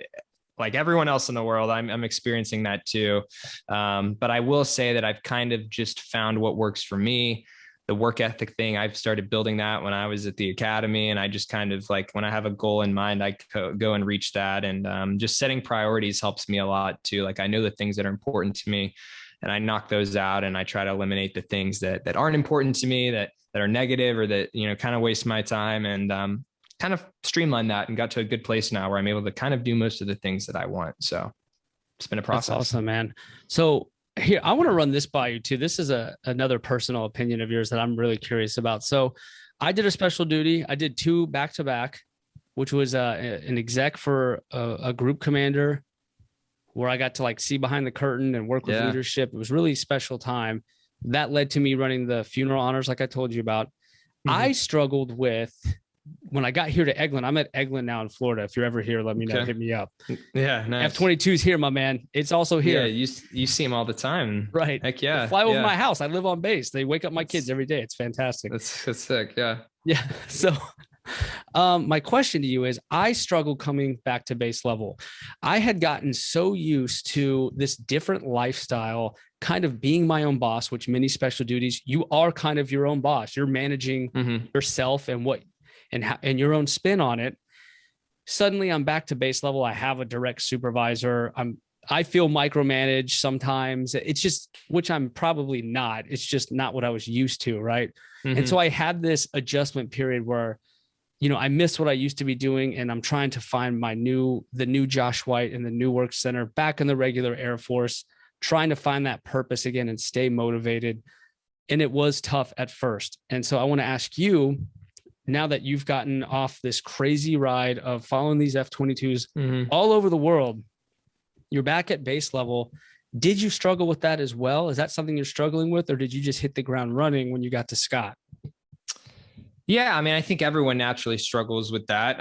like everyone else in the world, I'm experiencing that too. But I will say that I've kind of just found what works for me. The work ethic thing, I've started building that when I was at the academy. And I just kind of like, when I have a goal in mind, I go and reach that. And just setting priorities helps me a lot too. Like I know the things that are important to me and I knock those out and I try to eliminate the things that aren't important to me, that are negative or that, you know, kind of waste my time, and kind of streamline that and got to a good place now where I'm able to kind of do most of the things that I want. So it's been a process.
That's awesome, man. So here, I want to run this by you too. This is another personal opinion of yours that I'm really curious about. So I did a special duty. I did 2 back-to-back, which was an exec for a group commander where I got to like see behind the curtain and work with leadership. It was really special time. That led to me running the funeral honors, like I told you about. Mm-hmm. I struggled with when I got here to Eckholm, I'm at Eckholm now in Florida. If you're ever here, let me know.
Okay.
Hit me up.
Yeah, nice.
F-22 is here, my man. It's also here.
Yeah, you see them all the time.
Right.
Heck yeah.
They fly over
yeah.
my house. I live on base. They wake up my kids every day. It's fantastic.
That's sick. Yeah.
Yeah. So my question to you is, I struggle coming back to base level. I had gotten so used to this different lifestyle, kind of being my own boss, which many special duties, you are kind of your own boss. You're managing yourself and what, and your own spin on it. Suddenly I'm back to base level. I have a direct supervisor. I feel micromanaged sometimes. It's just, which I'm probably not. It's just not what I was used to. Right. And so I had this adjustment period where, you know, I miss what I used to be doing, and I'm trying to find the new Josh White in the new work center, back in the regular Air Force, trying to find that purpose again and stay motivated. And it was tough at first. And so I want to ask you, now that you've gotten off this crazy ride of following these F-22s all over the world, you're back at base level. Did you struggle with that as well? Is that something you're struggling with, or did you just hit the ground running when you got to Scott?
Yeah, I mean, I think everyone naturally struggles with that.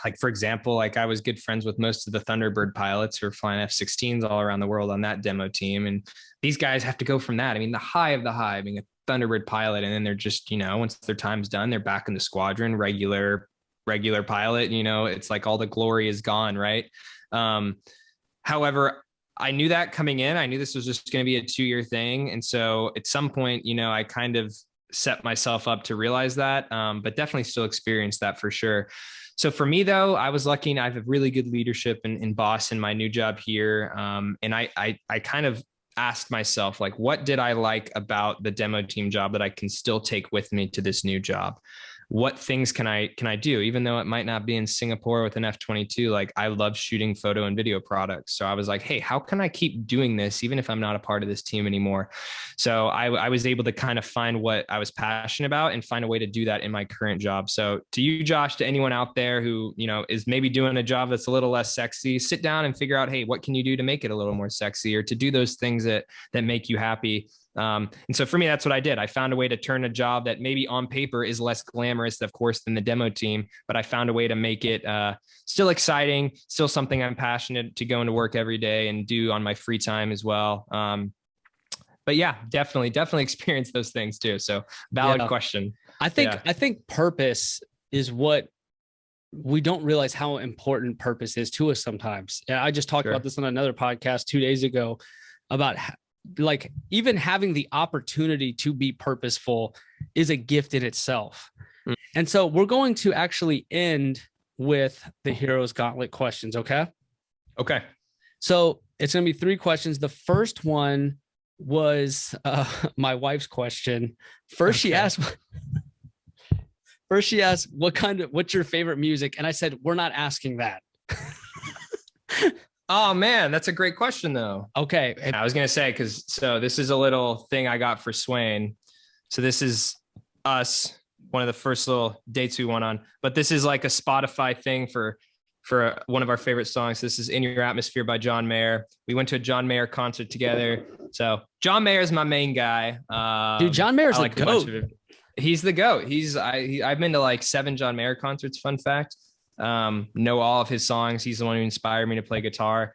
Like, for example, like I was good friends with most of the Thunderbird pilots who are flying F-16s all around the world on that demo team. And these guys have to go from that. I mean, the high of the high, being a Thunderbird pilot, and then they're just, you know, once their time's done, they're back in the squadron, regular pilot, you know, it's like all the glory is gone, right? However, I knew that coming in. I knew this was just going to be a 2-year thing. And so at some point, you know, I kind of set myself up to realize that, but definitely still experienced that for sure. So for me, though, I was lucky, and I have a really good leadership and boss in my new job here. And I kind of asked myself, like, what did I like about the demo team job that I can still take with me to this new job? What things can I do, even though it might not be in Singapore with an F-22? Like, I love shooting photo and video products. So I was like, hey, how can I keep doing this even if I'm not a part of this team anymore? So I was able to kind of find what I was passionate about and find a way to do that in my current job. So to you, Josh, to anyone out there who, you know, is maybe doing a job that's a little less sexy, sit down and figure out, hey, what can you do to make it a little more sexy, or to do those things that make you happy? And so for me, that's what I did. I found a way to turn a job that maybe on paper is less glamorous, of course, than the demo team, but I found a way to make it still exciting, still something I'm passionate to go into work every day and do on my free time as well. But yeah, definitely experience those things too. So valid question.
I think purpose is what we don't realize how important purpose is to us sometimes. I just talked about this on another podcast 2 days ago about like even having the opportunity to be purposeful is a gift in itself. And so we're going to actually end with the Heroes Gauntlet questions. Okay. So it's going to be 3 questions. The first one was my wife's question. First, she asked, what's your favorite music? And I said, we're not asking that.
Oh man, that's a great question though.
Okay.
I was going to say, so this is a little thing I got for Swain. So this is us, one of the first little dates we went on, but this is like a Spotify thing for one of our favorite songs. This is In Your Atmosphere by John Mayer. We went to a John Mayer concert together. So John Mayer is my main guy.
Dude, John Mayer's like the GOAT.
He's the GOAT. I've been to like 7 John Mayer concerts. Fun fact. Know all of his songs. He's the one who inspired me to play guitar.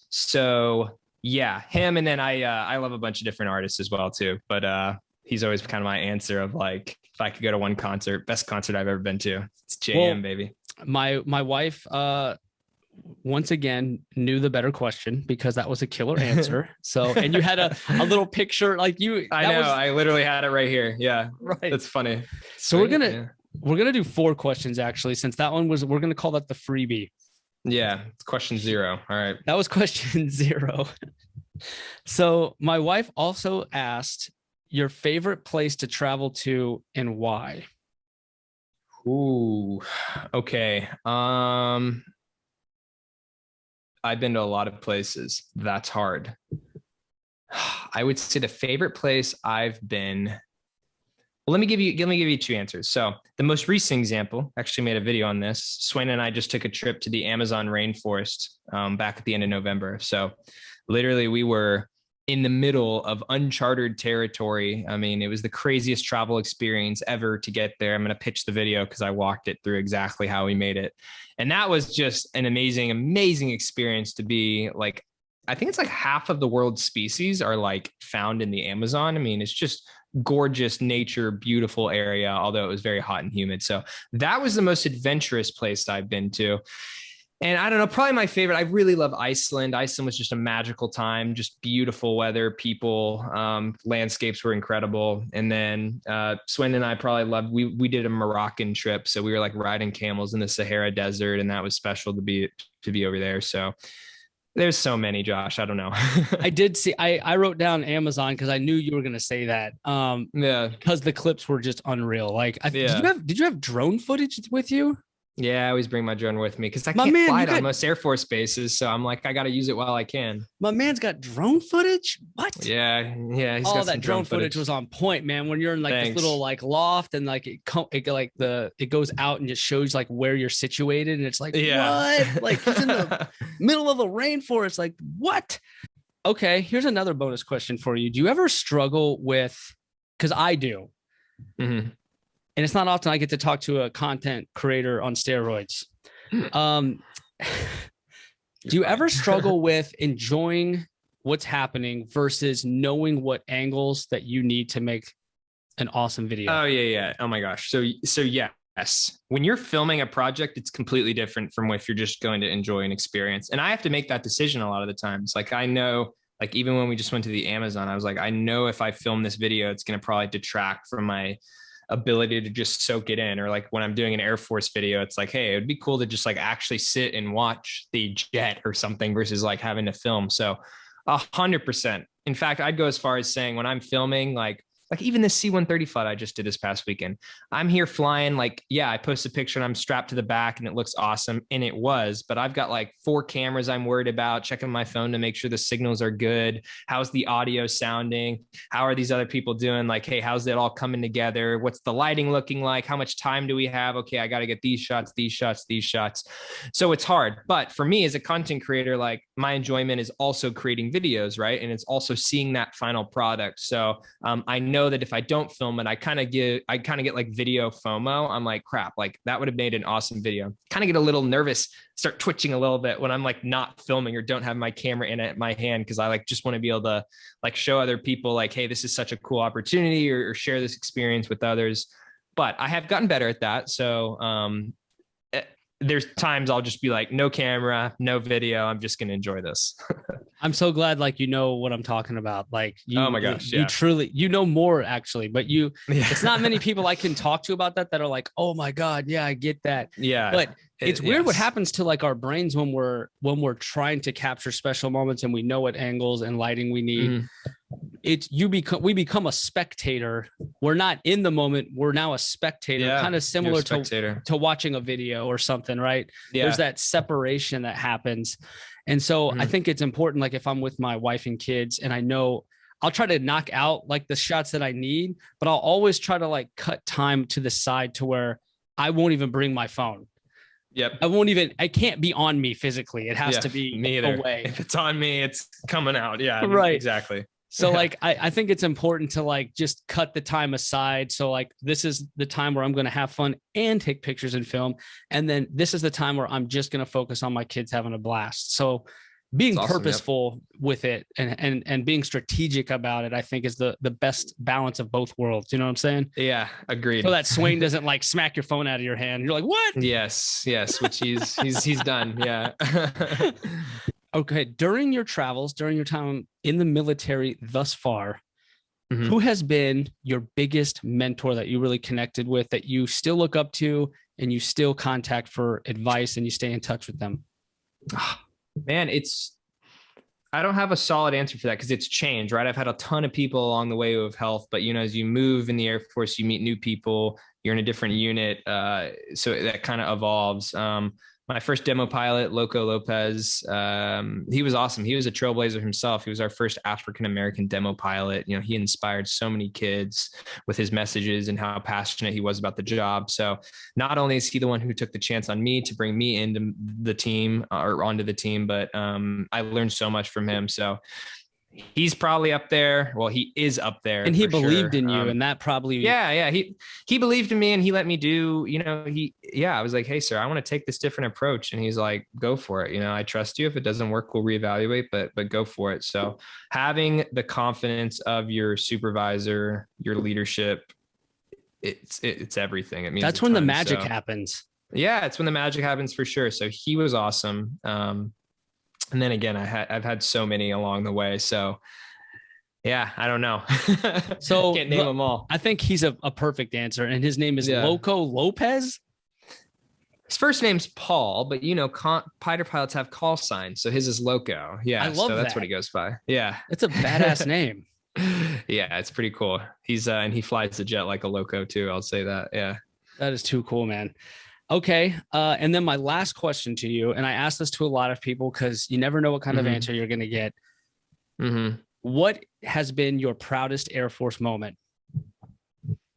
So yeah, him. And then I love a bunch of different artists as well too, but he's always kind of my answer of like, if I could go to one concert, best concert I've ever been to, it's JM, baby. My
wife once again knew the better question, because that was a killer answer. So, and you had a little picture like you.
I literally had it right here. Yeah,
right.
That's funny.
So we're gonna do 4 we're gonna call that the freebie.
Yeah, it's question 0. All right,
that was question 0. So my wife also asked your favorite place to travel to and why.
Ooh, okay. I've been to a lot of places. That's hard. I would say the favorite place I've been. Well, let me give you 2 answers. So the most recent example, actually made a video on this. Swain and I just took a trip to the Amazon rainforest back at the end of November. So literally we were in the middle of uncharted territory. I mean, it was the craziest travel experience ever to get there. I'm going to pitch the video because I walked it through exactly how we made it. And that was just an amazing, amazing experience to be like, I think it's like half of the world's species are like found in the Amazon. I mean, it's just gorgeous nature, beautiful area, although it was very hot and humid. So that was the most adventurous place I've been to. And I don't know, probably my favorite. I really love Iceland. Iceland was just a magical time, just beautiful weather, people, landscapes were incredible. And then Swin and I probably loved, we did a Moroccan trip. So we were like riding camels in the Sahara Desert, and that was special to be over there. So there's so many, Josh. I don't know.
I did see, I wrote down Amazon because I knew you were going to say that.
Yeah.
Because the clips were just unreal. Like, did you have drone footage with you?
Yeah, I always bring my drone with me because I can't fly it on most Air Force bases. So I'm like, I got to use it while I can.
My man's got drone footage? What?
Yeah. He's
all
got
that drone footage was on point, man. When you're in like this little like loft and like it goes out and just shows like where you're situated, and it's like, what? Like it's in the middle of the rainforest. Like what? Okay, here's another bonus question for you. Do you ever struggle with? Because I do.
Mm-hmm.
And it's not often I get to talk to a content creator on steroids. Do you ever struggle with enjoying what's happening versus knowing what angles that you need to make an awesome video?
Oh, yeah. Oh my gosh. So yes. When you're filming a project, it's completely different from if you're just going to enjoy an experience. And I have to make that decision a lot of the times. Like I know, like even when we just went to the Amazon, I was like, I know if I film this video, it's going to probably detract from my ability to just soak it in. Or like when I'm doing an Air Force video, it's like, hey, it'd be cool to just like actually sit and watch the jet or something versus like having to film. So 100%. In fact, I'd go as far as saying when I'm filming, like even the C-130 flight I just did this past weekend, I'm here flying, like, yeah, I post a picture and I'm strapped to the back and it looks awesome. And it was, but I've got like 4 cameras I'm worried about, checking my phone to make sure the signals are good. How's the audio sounding? How are these other people doing? Like, hey, how's it all coming together? What's the lighting looking like? How much time do we have? Okay, I got to get these shots. So it's hard. But for me as a content creator, like my enjoyment is also creating videos, right? And it's also seeing that final product. So I know that if I don't film it, I kind of get like video FOMO. I'm like, crap, like that would have made an awesome video. Kind of get a little nervous, start twitching a little bit when I'm like not filming or don't have my camera in my hand. Cause I like just want to be able to like show other people like, hey, this is such a cool opportunity or share this experience with others. But I have gotten better at that. So there's times I'll just be like, no camera, no video. I'm just going to enjoy this.
I'm so glad, like, you know what I'm talking about. Like,
oh my gosh,
you truly, you know more actually, but it's not many people I can talk to about that are like, oh my God, yeah, I get that.
Yeah.
But it's weird what happens to like our brains when we're trying to capture special moments and we know what angles and lighting we need. Mm-hmm. We become a spectator. We're not in the moment. We're now a spectator, kind of similar to watching a video or something, right? Yeah. There's that separation that happens. And so I think it's important, like if I'm with my wife and kids and I know I'll try to knock out like the shots that I need, but I'll always try to like cut time to the side to where I won't even bring my phone.
Yep.
I can't be on me physically. It has to be
me either.
Away.
If it's on me, it's coming out. Yeah.
Right.
Exactly.
So like, I think it's important to like, just cut the time aside. So like, this is the time where I'm going to have fun and take pictures and film. And then this is the time where I'm just going to focus on my kids having a blast. So being purposeful with it and being strategic about it, I think is the best balance of both worlds. You know what I'm saying?
Yeah. Agreed.
So that Swain doesn't like smack your phone out of your hand. You're like, what?
Yes. Which he's done. Yeah.
Okay. During your travels, during your time in the military thus far, who has been your biggest mentor that you really connected with, that you still look up to and you still contact for advice and you stay in touch with them?
Man, I don't have a solid answer for that because it's changed, right? I've had a ton of people along the way who have helped, but as you move in the Air Force, you meet new people, you're in a different unit. So that kind of evolves. My first demo pilot, Loco Lopez, he was awesome. He was a trailblazer himself. He was our first African-American demo pilot. He inspired so many kids with his messages and how passionate he was about the job. So not only is he the one who took the chance on me to bring me into the team or onto the team, but I learned so much from him. So he's probably up there. Well, he is up there.
And he
for
believed
sure.
in you, and that probably.
Yeah. He believed in me, and he let me do, I was like, hey, sir, I want to take this different approach. And he's like, go for it. I trust you. If it doesn't work, we'll reevaluate, but go for it. So having the confidence of your supervisor, your leadership, it's everything. It means
that's when the magic happens.
Yeah, it's when the magic happens for sure. So he was awesome. And then again, I've had so many along the way. So yeah, I don't know.
So
can't name them all.
I think he's a perfect answer, and his name is Loco Lopez.
His first name's Paul, but fighter pilots have call signs, so his is Loco. Yeah,
I love
that's what he goes by. Yeah,
it's a badass name.
Yeah, it's pretty cool. He's and he flies the jet like a loco too. I'll say that. Yeah,
that is too cool, man. Okay. And then my last question to you, and I ask this to a lot of people because you never know what kind of answer you're going to get. What has been your proudest Air Force moment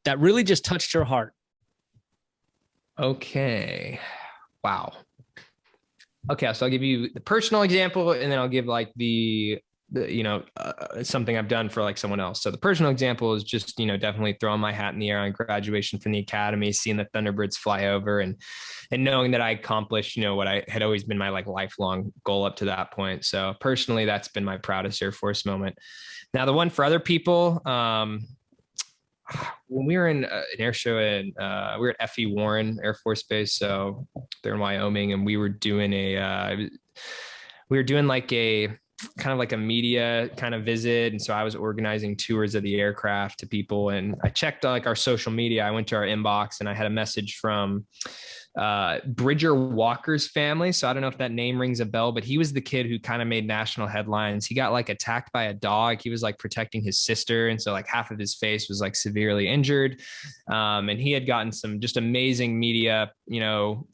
that really just touched your heart?
Okay. Wow. Okay. So I'll give you the personal example, and then I'll give like something I've done for like someone else. So the personal example is just, definitely throwing my hat in the air on graduation from the academy, seeing the Thunderbirds fly over and knowing that I accomplished, what I had always been my like lifelong goal up to that point. So personally, that's been my proudest Air Force moment. Now the one for other people, when we were in an air show we were at F.E. Warren Air Force Base. So they're in Wyoming, and we were doing like a kind of like a media kind of visit. And so I was organizing tours of the aircraft to people, and I checked like our social media. I went to our inbox, and I had a message from Bridger Walker's family. So I don't know if that name rings a bell, but he was the kid who kind of made national headlines. He got like attacked by a dog. He was like protecting his sister. And so like half of his face was like severely injured. And he had gotten some just amazing media,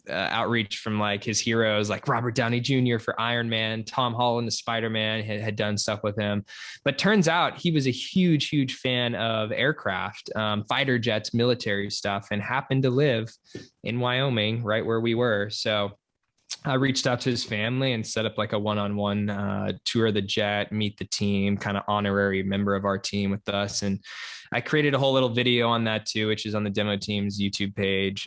outreach from like his heroes, like Robert Downey Jr. for Iron Man, Tom Holland, the Spider-Man had done stuff with him. But turns out he was a huge, huge fan of aircraft, fighter jets, military stuff, and happened to live in Wyoming, right where we were. So I reached out to his family and set up like a one-on-one tour of the jet, meet the team, kind of honorary member of our team with us. And I created a whole little video on that too, which is on the demo team's YouTube page.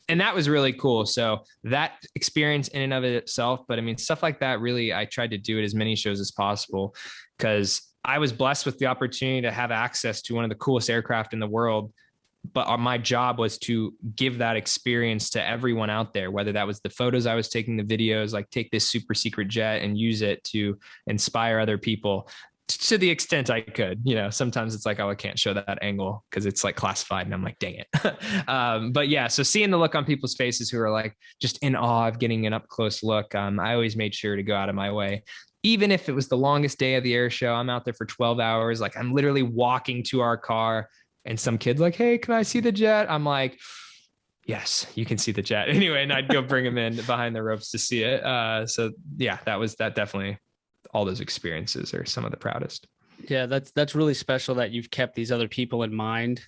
And that was really cool. So that experience in and of itself, but I mean, stuff like that, really, I tried to do it as many shows as possible because I was blessed with the opportunity to have access to one of the coolest aircraft in the world. But my job was to give that experience to everyone out there, whether that was the photos I was taking, the videos, like take this super secret jet and use it to inspire other people to the extent I could. Sometimes it's like, oh, I can't show that angle because it's like classified, and I'm like, dang it. But yeah, so seeing the look on people's faces who are like just in awe of getting an up close look, I always made sure to go out of my way. Even if it was the longest day of the air show, I'm out there for 12 hours. Like I'm literally walking to our car, and some kid's like, hey, can I see the jet? I'm like, yes, you can see the jet. Anyway, and I'd go bring him in behind the ropes to see it. So yeah, that definitely, all those experiences are some of the proudest.
Yeah, that's really special that you've kept these other people in mind.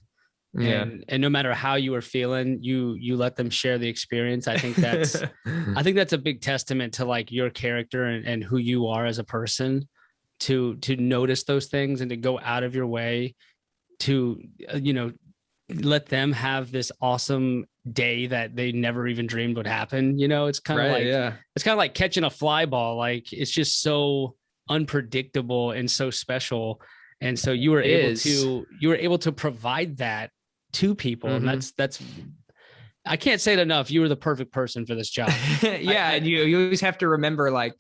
Yeah.
And no matter how you were feeling, you let them share the experience. I think that's a big testament to like your character and who you are as a person to notice those things and to go out of your way to, let them have this awesome day that they never even dreamed would happen. It's kind of it's kind of like catching a fly ball. Like it's just so unpredictable and so special. And so you were able to provide that to people. And that's, I can't say it enough. You were the perfect person for this job.
Yeah. And you always have to remember, like,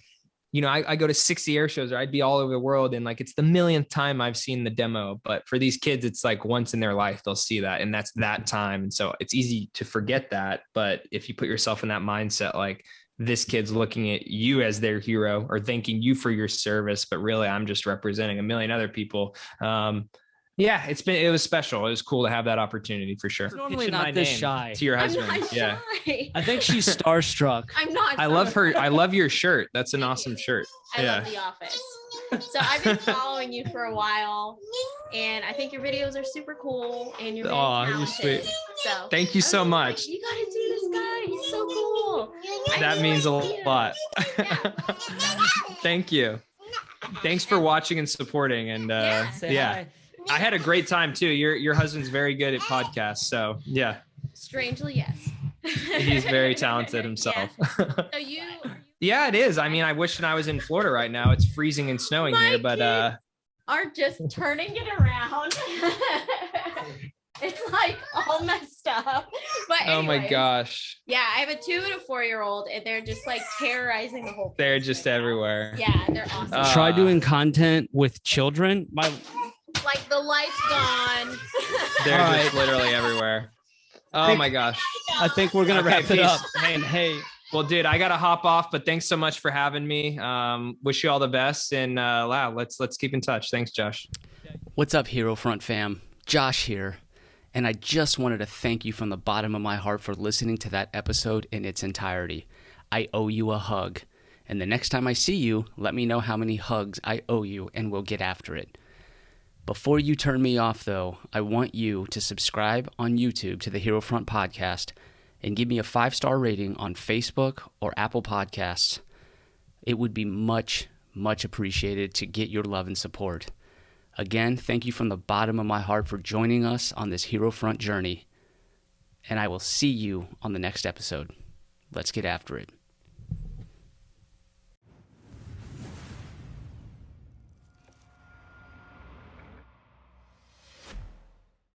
I go to 60 air shows, or I'd be all over the world, and like it's the millionth time I've seen the demo. But for these kids, it's like once in their life they'll see that, and that's that time. And so it's easy to forget that. But if you put yourself in that mindset, like this kid's looking at you as their hero or thanking you for your service, but really I'm just representing a million other people. Yeah, it was special. It was cool to have that opportunity for sure.
Normally not this shy.
To your husband.
I'm not
Yeah.
shy.
I think she's starstruck.
I'm not.
I love her. I love your shirt. That's an awesome shirt.
I love The Office. So I've been following you for a while, and I think your videos are super cool, and you're very talented.
Sweet.
So
thank you so much.
Like, you gotta do this guy. He's so cool.
That means a lot. Thank you. thanks for watching and supporting. And
Say
yeah,
hi.
I had a great time too. Your husband's very good at podcasts. So yeah,
Strangely, yes.
he's very talented himself.
Yeah. So you.
Yeah, it is. I mean, I wish I was in Florida right now. It's freezing and snowing here, but
are just turning it around. It's like all messed up. But anyways,
oh my gosh,
yeah, I have a 2 and a 4-year-old, and they're just like terrorizing the whole place.
they're just
right now.
everywhere.
Yeah, they're awesome.
Try doing content with children.
Like the light's gone.
They're
All
just
right.
literally everywhere. Oh my gosh.
I think we're gonna
Okay,
wrap it
peace.
up. And hey,
Well, dude, I gotta hop off, but thanks so much for having me. Wish you all the best, and wow, let's keep in touch. Thanks, Josh.
What's up, Hero Front fam? Josh here. And I just wanted to thank you from the bottom of my heart for listening to that episode in its entirety. I owe you a hug. And the next time I see you, let me know how many hugs I owe you, and we'll get after it. Before you turn me off, though, I want you to subscribe on YouTube to the Hero Front Podcast and give me a 5-star rating on Facebook or Apple Podcasts. It would be much, much appreciated to get your love and support. Again, thank you from the bottom of my heart for joining us on this Hero Front journey, and I will see you on the next episode. Let's get after it.